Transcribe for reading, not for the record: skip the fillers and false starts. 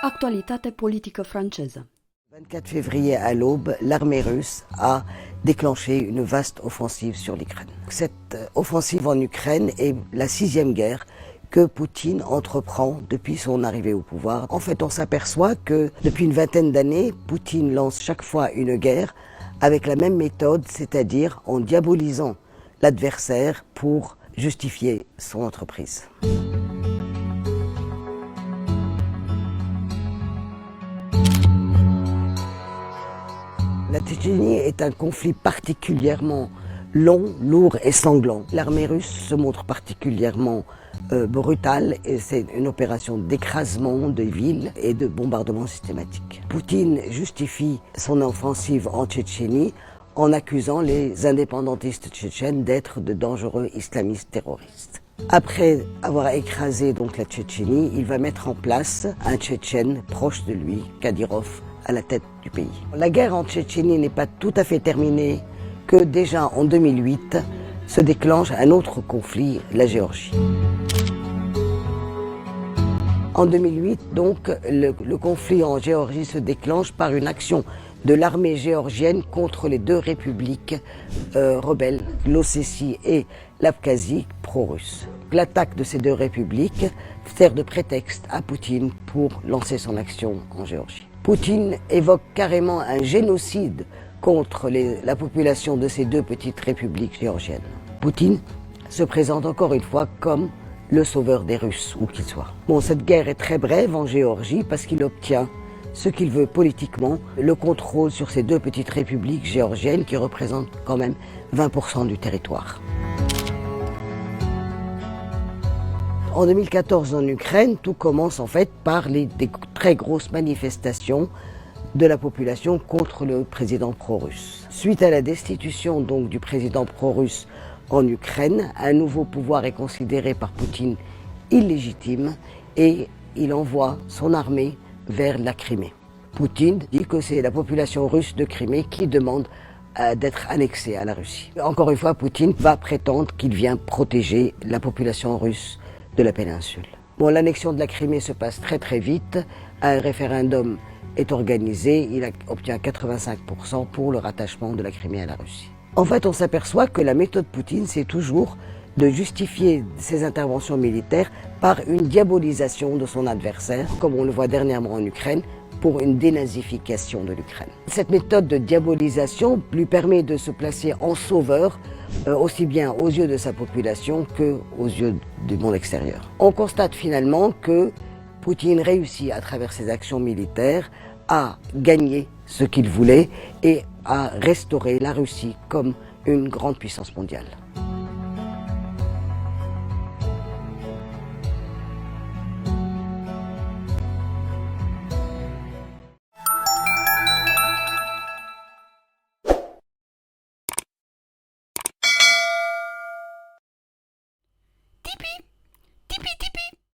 Actualitate politică franceză. 24 février à l'aube, l'armée russe a déclenché une vaste offensive sur l'Ukraine. Cette offensive en Ukraine est la 6e guerre que Poutine entreprend depuis son arrivée au pouvoir. En fait, on s'aperçoit que depuis une vingtaine d'années, Poutine lance chaque fois une guerre avec la même méthode, c'est-à-dire en diabolisant l'adversaire pour justifier son entreprise. La Tchétchénie est un conflit particulièrement long, lourd et sanglant. L'armée russe se montre particulièrement brutale et c'est une opération d'écrasement de villes et de bombardement systématique. Poutine justifie son offensive en Tchétchénie en accusant les indépendantistes tchétchènes d'être de dangereux islamistes terroristes. Après avoir écrasé donc la Tchétchénie, il va mettre en place un Tchétchène proche de lui, Kadyrov, à la tête du pays. La guerre en Tchétchénie n'est pas tout à fait terminée que déjà en 2008 se déclenche un autre conflit, la Géorgie. En 2008, donc, le conflit en Géorgie se déclenche par une action de l'armée géorgienne contre les deux républiques rebelles, l'Ossétie et l'Abkhazie, pro-russes. L'attaque de ces deux républiques sert de prétexte à Poutine pour lancer son action en Géorgie. Poutine évoque carrément un génocide contre la population de ces deux petites républiques géorgiennes. Poutine se présente encore une fois comme le sauveur des Russes, où qu'il soit. Bon, cette guerre est très brève en Géorgie parce qu'il obtient ce qu'il veut politiquement, le contrôle sur ces deux petites républiques géorgiennes qui représentent quand même 20% du territoire. En 2014 en Ukraine, tout commence en fait par des très grosses manifestations de la population contre le président pro-russe. Suite à la destitution donc du président pro-russe en Ukraine, un nouveau pouvoir est considéré par Poutine illégitime et il envoie son armée vers la Crimée. Poutine dit que c'est la population russe de Crimée qui demande d'être annexée à la Russie. Encore une fois, Poutine va prétendre qu'il vient protéger la population russe de la péninsule. Bon, l'annexion de la Crimée se passe très très vite. Un référendum est organisé, il obtient 85% pour le rattachement de la Crimée à la Russie. En fait, on s'aperçoit que la méthode Poutine, c'est toujours de justifier ses interventions militaires par une diabolisation de son adversaire, comme on le voit dernièrement en Ukraine, pour une dénazification de l'Ukraine. Cette méthode de diabolisation lui permet de se placer en sauveur, aussi bien aux yeux de sa population qu'aux yeux du monde extérieur. On constate finalement que Poutine réussit à travers ses actions militaires à gagner ce qu'il voulait et à restaurer la Russie comme une grande puissance mondiale.